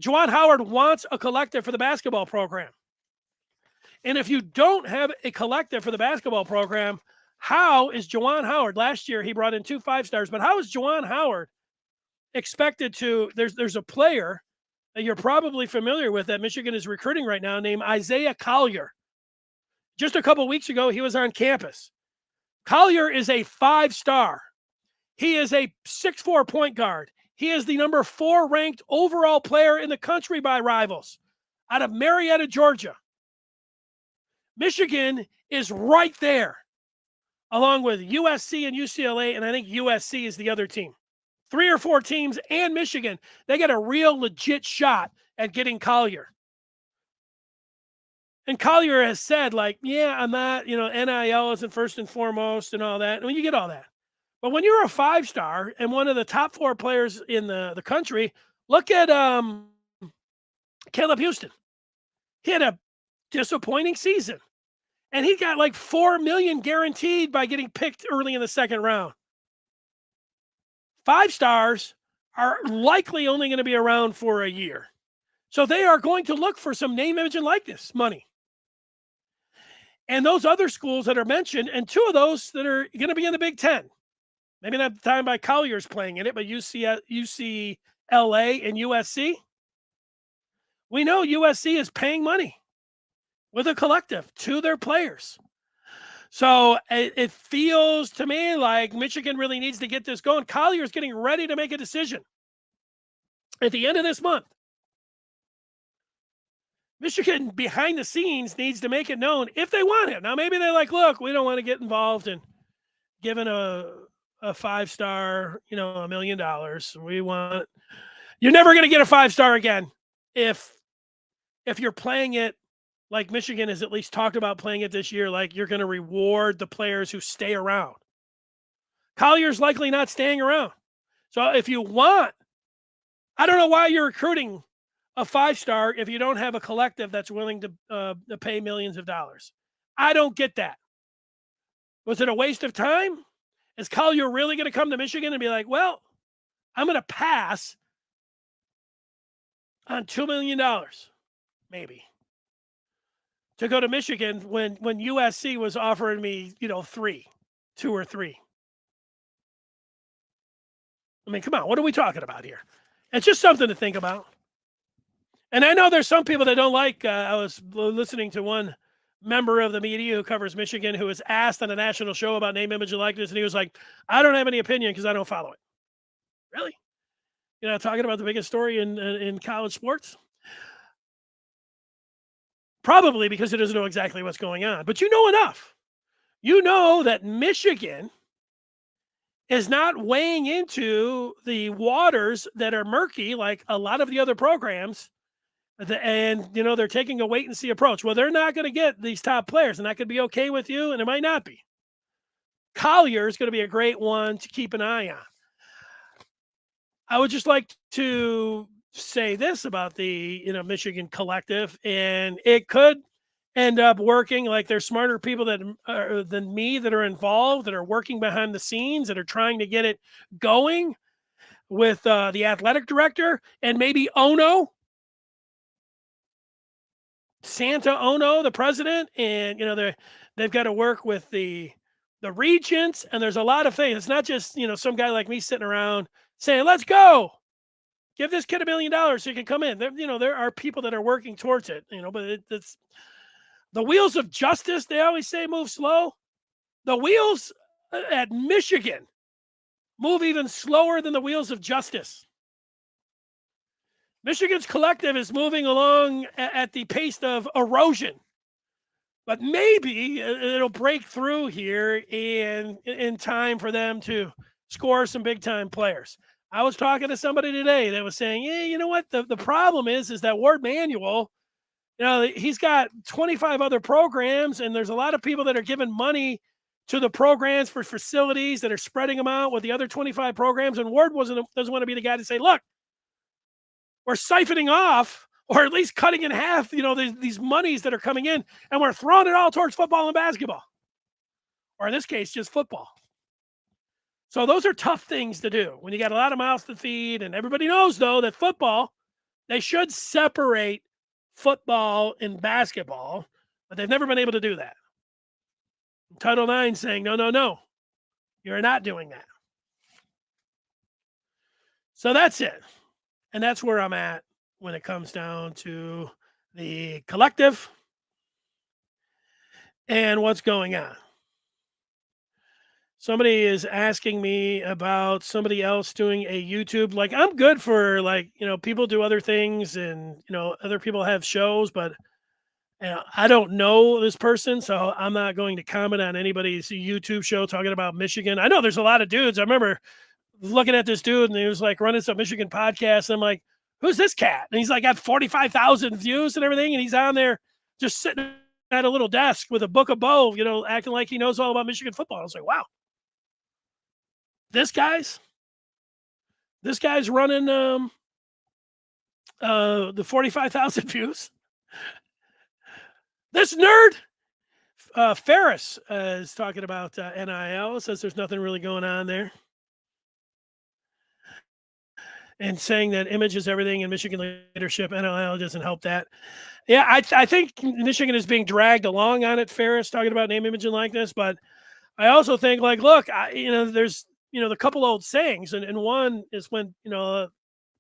Juwan Howard wants a collective for the basketball program. And if you don't have a collective for the basketball program, how is Juwan Howard, last year he brought in 2 5-stars, but how is Juwan Howard expected to, there's a player that you're probably familiar with that Michigan is recruiting right now named Isaiah Collier. Just a couple weeks ago, he was on campus. Collier is a 5-star. He is a 6'4" point guard. He is the number 4 ranked overall player in the country by Rivals out of Marietta, Georgia. Michigan is right there, along with USC and UCLA, and I think USC is the other team. 3 or 4 teams and Michigan, they got a real legit shot at getting Collier. And Collier has said, I'm not, NIL isn't first and foremost and all that. And you get all that. But when you're a 5-star and one of the top 4 players in the country, look at Caleb Houston. He had a disappointing season. And he got $4 million guaranteed by getting picked early in the second round. 5-stars are likely only going to be around for a year. So they are going to look for some name, image, and likeness money. And those other schools that are mentioned, and 2 of those that are going to be in the Big Ten, maybe not the time by Collier's playing in it, but UCLA and USC. We know USC is paying money with a collective to their players. So it feels to me like Michigan really needs to get this going. Collier's getting ready to make a decision at the end of this month. Michigan, behind the scenes, needs to make it known if they want him. Now, maybe they're like, look, we don't want to get involved in giving a 5-star, $1 million. You're never going to get a 5-star again if you're playing it like Michigan has at least talked about playing it this year, like you're going to reward the players who stay around. Collier's likely not staying around. So if you want, I don't know why you're recruiting a 5-star if you don't have a collective that's willing to pay millions of dollars. I don't get that. Was it a waste of time? Is Collier really going to come to Michigan and be like, well, I'm going to pass on $2 million, maybe, to go to Michigan when USC was offering me, 2 or 3. I mean, come on, what are we talking about here? It's just something to think about. And I know there's some people that don't like, I was listening to one member of the media who covers Michigan who was asked on a national show about name, image, and likeness, and he was like, I don't have any opinion because I don't follow it. Really? Talking about the biggest story in college sports? Probably because he doesn't know exactly what's going on. But you know enough. You know that Michigan is not weighing into the waters that are murky like a lot of the other programs. And, they're taking a wait-and-see approach. Well, they're not going to get these top players, and that could be okay with you, and it might not be. Collier is going to be a great one to keep an eye on. I would just like to say this about the Michigan collective, and it could end up working. Like there's smarter people than me that are involved, that are working behind the scenes, that are trying to get it going with the athletic director and maybe Santa Ono, the president, and they've got to work with the regents, and there's a lot of things. It's not just some guy like me sitting around saying, let's go, give this kid $1 million so he can come in. There are people that are working towards it, but it's the wheels of justice, they always say, move slow. The wheels at Michigan move even slower than the wheels of justice. Michigan's collective is moving along at the pace of erosion, but maybe it'll break through here in time for them to score some big-time players. I was talking to somebody today that was saying, yeah, you know what? The problem is that Ward Manuel, he's got 25 other programs, and there's a lot of people that are giving money to the programs for facilities that are spreading them out with the other 25 programs, and Ward doesn't want to be the guy to say, look, we're siphoning off, or at least cutting in half, these monies that are coming in, and we're throwing it all towards football and basketball, or in this case, just football. So those are tough things to do when you got a lot of mouths to feed, and everybody knows, though, that football, they should separate football and basketball, but they've never been able to do that. Title IX saying, no, you're not doing that. So that's it. And that's where I'm at when it comes down to the collective and what's going on. Somebody is asking me about somebody else doing a YouTube. Like, I'm good for, people do other things, and, other people have shows, but I don't know this person, so I'm not going to comment on anybody's YouTube show talking about Michigan. I know there's a lot of dudes. I remember looking at this dude, and he was like running some Michigan podcast. And I'm like, who's this cat? And he's like got 45,000 views and everything. And he's on there just sitting at a little desk with a book of Bo, acting like he knows all about Michigan football. I was like, wow, this guy's running the 45,000 views. This nerd, Ferris, is talking about NIL, says there's nothing really going on there, and saying that image is everything in Michigan leadership. NIL doesn't help that. Yeah, I think Michigan is being dragged along on it, Ferris, talking about name, image, and likeness. But I also think, look, there's, the couple old sayings, and one is when,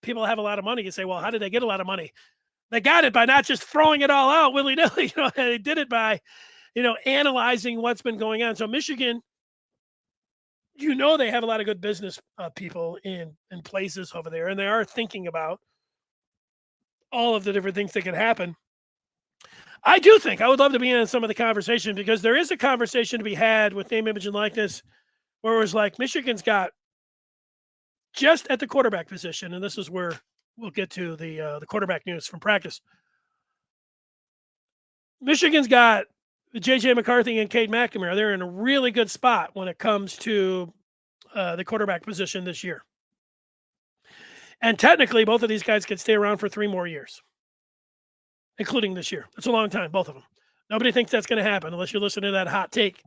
people have a lot of money, you say, well, how did they get a lot of money? They got it by not just throwing it all out willy-nilly. They did it by analyzing what's been going on. So Michigan, they have a lot of good business people in places over there, and they are thinking about all of the different things that can happen. I do think I would love to be in some of the conversation, because there is a conversation to be had with name, image, and likeness, where it was like Michigan's got, just at the quarterback position, and this is where we'll get to the quarterback news from practice. Michigan's got J.J. McCarthy and Cade McNamara. They're in a really good spot when it comes to the quarterback position this year. And technically, both of these guys could stay around for 3 more years, including this year. That's a long time, both of them. Nobody thinks that's going to happen unless you're listening to that hot take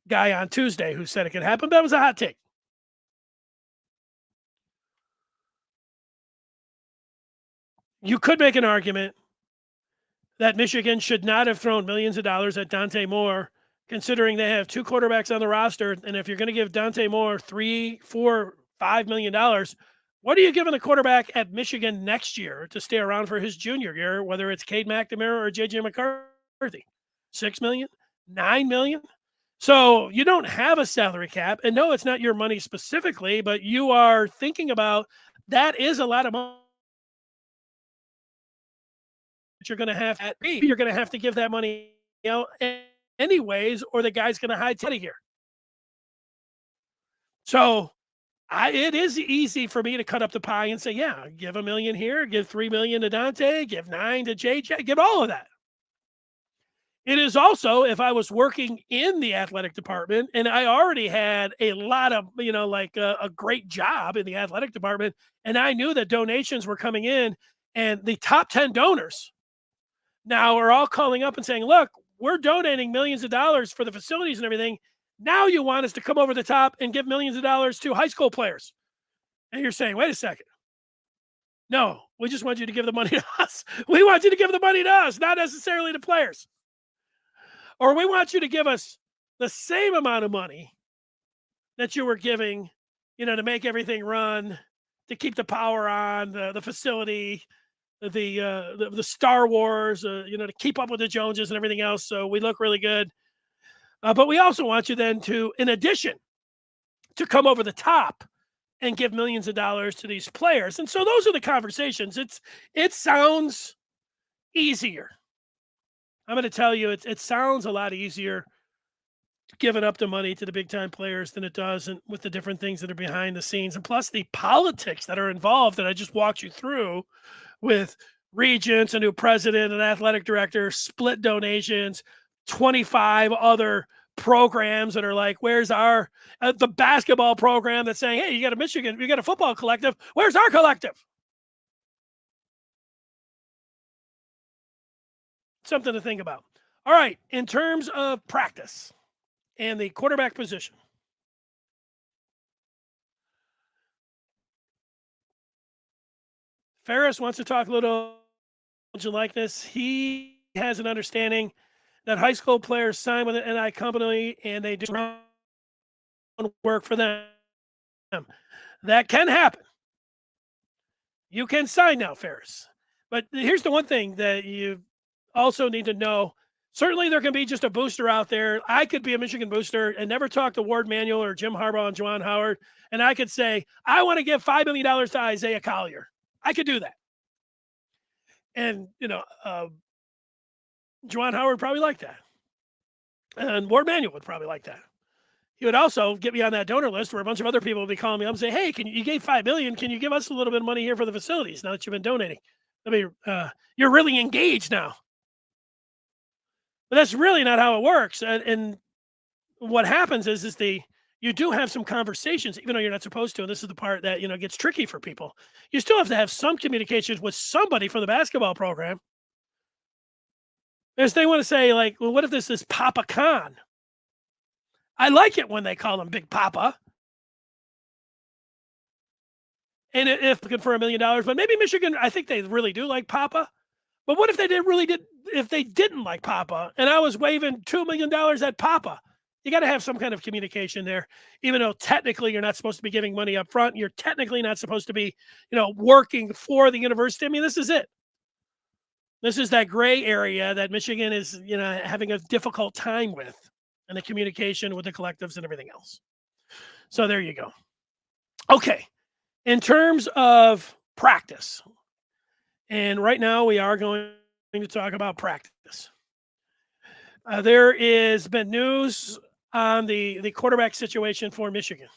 guy on Tuesday who said it could happen. That was a hot take. You could make an argument that Michigan should not have thrown millions of dollars at Dante Moore, considering they have 2 quarterbacks on the roster. And if you're going to give Dante Moore $3, $4, $5 million, what are you giving the quarterback at Michigan next year to stay around for his junior year, whether it's Cade McNamara or J.J. McCarthy? $6 million? $9 million? So you don't have a salary cap. And no, it's not your money specifically, but you are thinking about that is a lot of money. You're going to have to give that money out anyways, or the guy's going to hide out of here. So it is easy for me to cut up the pie and say, yeah, give $1 million here, give $3 million to Dante, give $9 million to JJ, give all of that. It is also, if I was working in the athletic department and I already had a lot of, a great job in the athletic department, and I knew that donations were coming in, and the top 10 donors now are all calling up and saying, look, we're donating millions of dollars for the facilities and everything. Now you want us to come over the top and give millions of dollars to high school players. And you're saying, wait a second. No, we just want you to give the money to us. We want you to give the money to us, not necessarily to players. Or we want you to give us the same amount of money that you were giving, to make everything run, to keep the power on, the facility, the Star Wars, to keep up with the Joneses and everything else. So we look really good. But we also want you then to, in addition, to come over the top and give millions of dollars to these players. And so those are the conversations. It sounds easier. I'm going to tell you, it sounds a lot easier giving up the money to the big time players than it does, and with the different things that are behind the scenes, and plus the politics that are involved that I just walked you through, with regents, a new president, an athletic director, split donations, 25 other programs that are like, where's our the basketball program that's saying, hey, you got a Michigan, you got a football collective, where's our collective? Something to think about. All right, in terms of practice and the quarterback position, Ferris wants to talk a little like this. He has an understanding that high school players sign with an NI company and they do work for them. That can happen. You can sign now, Ferris. But here's the one thing that you also need to know. Certainly there can be just a booster out there. I could be a Michigan booster and never talk to Ward Manuel or Jim Harbaugh and Juwan Howard, and I could say, I want to give $5 million to Isaiah Collier. I could do that. And, Juwan Howard probably like that. And Ward Manuel would probably like that. He would also get me on that donor list where a bunch of other people would be calling me up and say, hey, you gave $5 million. Can you give us a little bit of money here for the facilities now that you've been donating? I mean, you're really engaged now. But that's really not how it works. And what happens is you do have some conversations, even though you're not supposed to. And this is the part that, gets tricky for people. You still have to have some communications with somebody from the basketball program. As they want to say, like, well, what if this is Papa Khan? I like it when they call him Big Papa. And if looking for $1 million, but maybe Michigan, I think they really do like Papa. But what if they if they didn't like Papa and I was waving $2 million at Papa? You got to have some kind of communication there, even though technically you're not supposed to be giving money up front. You're technically not supposed to be, working for the university. I mean, this is it. This is that gray area that Michigan is, having a difficult time with, and the communication with the collectives and everything else. So there you go. Okay. In terms of practice, and right now we are going to talk about practice. There is been news on the quarterback situation for Michigan.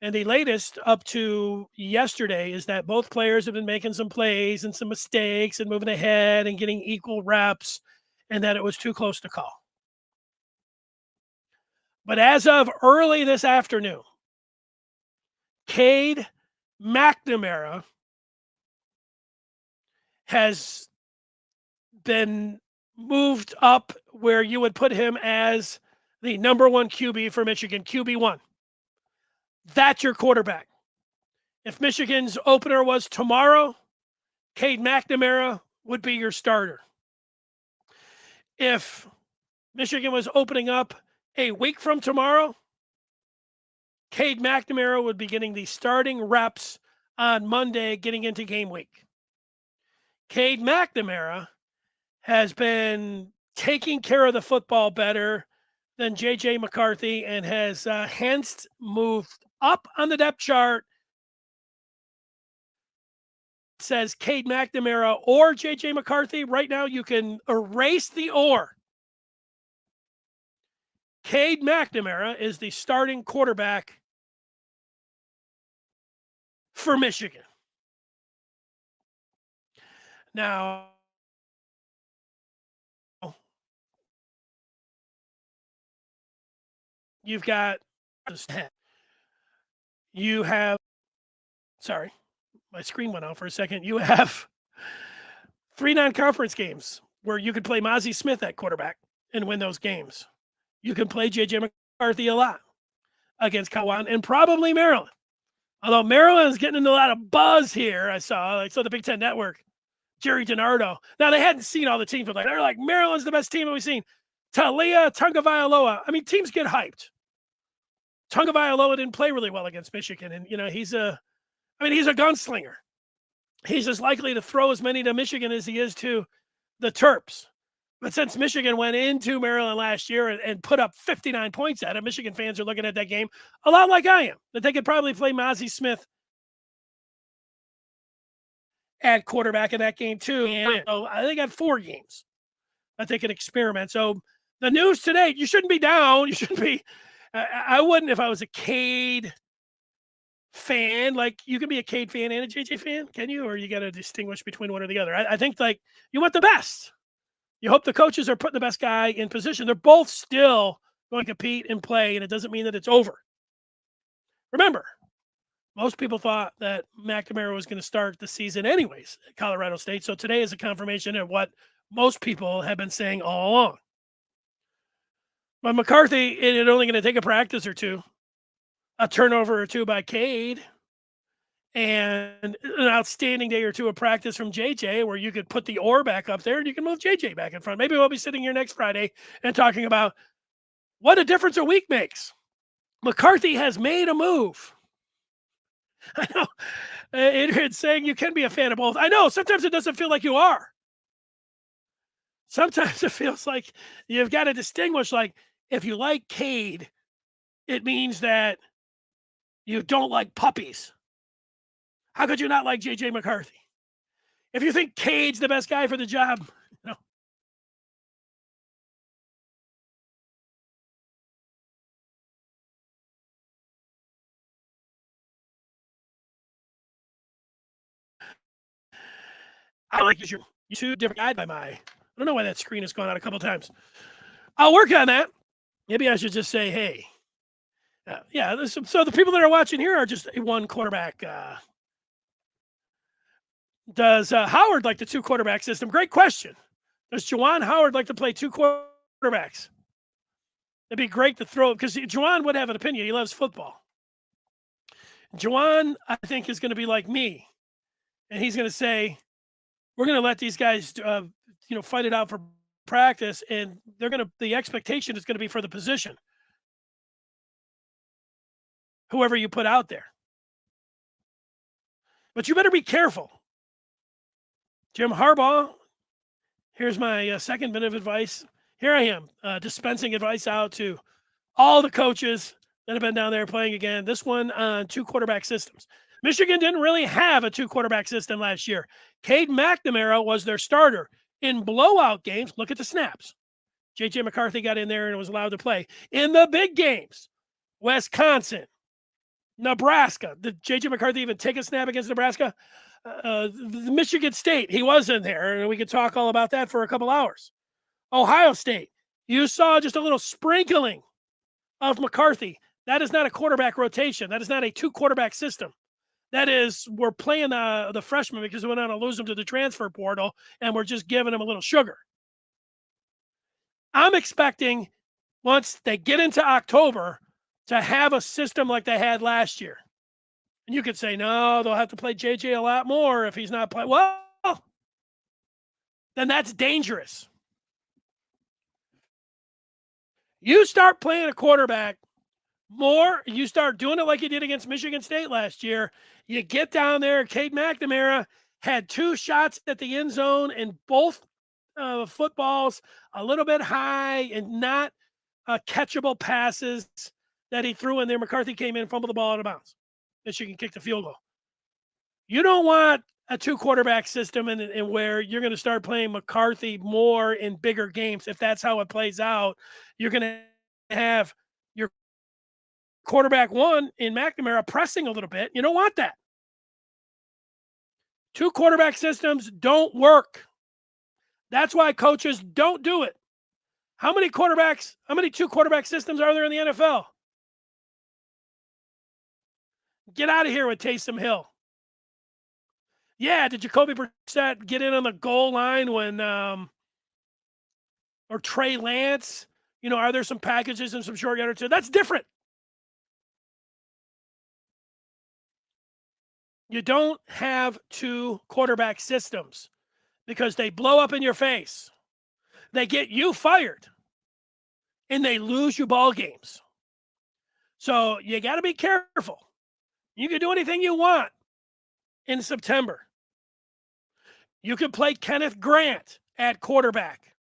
And the latest up to yesterday is that both players have been making some plays and some mistakes and moving ahead and getting equal reps, and that it was too close to call. But as of early this afternoon, Cade McNamara has been moved up where you would put him as the number one QB for Michigan, QB1. That's your quarterback. If Michigan's opener was tomorrow, Cade McNamara would be your starter. If Michigan was opening up a week from tomorrow, Cade McNamara would be getting the starting reps on Monday, getting into game week. Cade McNamara has been taking care of the football better than J.J. McCarthy and has hence moved up on the depth chart. It says Cade McNamara or J.J. McCarthy. Right now, you can erase the or. Cade McNamara is the starting quarterback for Michigan. Now, you've got, sorry, my screen went out for a second. You have 3 non-conference games where you could play Mozzie Smith at quarterback and win those games. You can play J.J. McCarthy a lot against Kawan and probably Maryland. Although Maryland's getting into a lot of buzz here, I saw the Big Ten Network, Jerry DiNardo. Now, they hadn't seen all the teams, but they're like, Maryland's the best team that we've seen. Talia Tagovailoa. I mean, teams get hyped. Tagovailoa didn't play really well against Michigan, and he's a gunslinger. He's as likely to throw as many to Michigan as he is to the Terps. But since Michigan went into Maryland last year and put up 59 points at it, Michigan fans are looking at that game a lot like I am, that they could probably play Mozzie Smith at quarterback in that game too. And so they got 4 games that they could experiment. So the news today, you shouldn't be down. You shouldn't be. I wouldn't if I was a Cade fan. Like, you can be a Cade fan and a JJ fan, can you? Or you got to distinguish between one or the other. I think, like, you want the best. You hope the coaches are putting the best guy in position. They're both still going to compete and play, and it doesn't mean that it's over. Remember, most people thought that McNamara was going to start the season anyways at Colorado State. So today is a confirmation of what most people have been saying all along. But McCarthy, it's only going to take a practice or two, a turnover or two by Cade, and an outstanding day or two of practice from JJ, where you could put the or back up there and you can move JJ back in front. Maybe we'll be sitting here next Friday and talking about what a difference a week makes. McCarthy has made a move. I know Adrian's saying you can be a fan of both. I know sometimes it doesn't feel like you are. Sometimes it feels like you've got to distinguish, like, if you like Cade, it means that you don't like puppies. How could you not like J.J. McCarthy? If you think Cade's the best guy for the job, I like you 2 different guys by my. I don't know why that screen has gone out a couple times. I'll work on that. Maybe I should just say, hey. So the people that are watching here are just one quarterback. Does Howard like the 2 quarterback system? Great question. Does Juwan Howard like to play 2 quarterbacks? It'd be great to throw, because Juwan would have an opinion. He loves football. Juwan, I think, is going to be like me. And he's going to say, we're going to let these guys, fight it out for practice, and the expectation is going to be for the position. Whoever you put out there. But you better be careful. Jim Harbaugh Here's my second bit of advice. Here I am dispensing advice out to all the coaches that have been down there playing again. This one on 2 quarterback systems. Michigan didn't really have a 2 quarterback system last year. Cade McNamara was their starter. In blowout games, look at the snaps. J.J. McCarthy got in there and was allowed to play. In the big games, Wisconsin, Nebraska. Did J.J. McCarthy even take a snap against Nebraska? Michigan State, he was in there, and we could talk all about that for a couple hours. Ohio State, you saw just a little sprinkling of McCarthy. That is not a quarterback rotation. That is not a 2 quarterback system. That is, we're playing the freshmen because we want to lose them to the transfer portal, and we're just giving them a little sugar. I'm expecting once they get into October to have a system like they had last year. And you could say, no, they'll have to play JJ a lot more if he's not playing. Well, then that's dangerous. You start playing a quarterback more, you start doing it like you did against Michigan State last year. You get down there, Cade McNamara had 2 shots at the end zone and both footballs a little bit high and not catchable passes that he threw in there. McCarthy came in, fumbled the ball out of bounds. Michigan kicked the field goal. You don't want a 2 quarterback system and where you're going to start playing McCarthy more in bigger games. If that's how it plays out, you're going to have your quarterback 1 in McNamara pressing a little bit. You don't want that. 2 quarterback systems don't work. That's why coaches don't do it. How many 2 quarterback systems are there in the NFL? Get out of here with Taysom Hill. Yeah, did Jacoby Brissett get in on the goal line when, or Trey Lance? You know, are there some packages and some short yardage? That's different. You don't have 2 quarterback systems because they blow up in your face. They get you fired, and they lose you ball games. So you got to be careful. You can do anything you want in September. You can play Kenneth Grant at quarterback.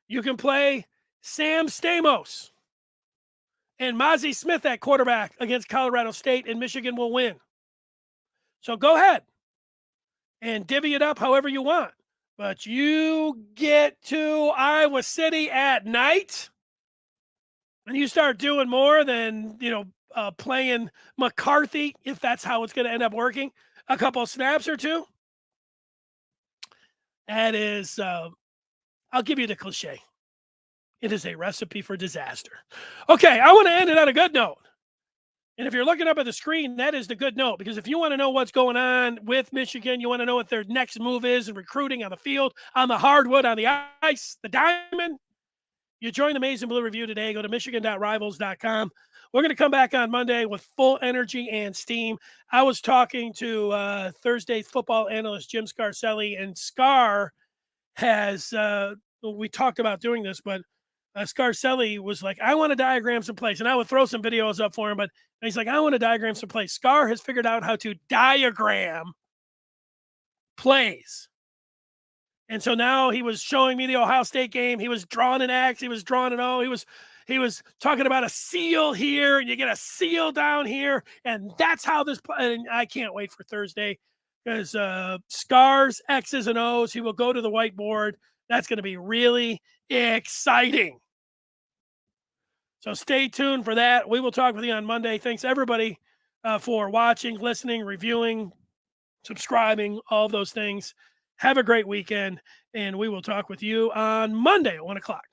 You can play Sam Stamos and Mozzie Smith at quarterback against Colorado State, and Michigan will win. So go ahead and divvy it up however you want. But you get to Iowa City at night, and you start doing more than, playing McCarthy, if that's how it's going to end up working, a couple of snaps or 2. That is, I'll give you the cliche. It is a recipe for disaster. Okay, I want to end it on a good note. And if you're looking up at the screen, that is the good note, because if you want to know what's going on with Michigan, you want to know what their next move is in recruiting on the field, on the hardwood, on the ice, the diamond, you join the Maize and Blue Review today. Go to michigan.rivals.com. We're going to come back on Monday with full energy and steam. I was talking to Thursday's football analyst, Jim Scarcelli, and Scar has, we talked about doing this, but Scarcelli was like, I want to diagram some plays. And I would throw some videos up for him, but he's like, I want to diagram some plays. Scar has figured out how to diagram plays. And so now he was showing me the Ohio State game. He was drawing an X. He was drawing an O. He was talking about a seal here, and you get a seal down here. And that's how this play. And I can't wait for Thursday because Scar's X's and O's, he will go to the whiteboard. That's going to be really exciting. So stay tuned for that. We will talk with you on Monday. Thanks, everybody, for watching, listening, reviewing, subscribing, all of those things. Have a great weekend, and we will talk with you on Monday at 1 o'clock.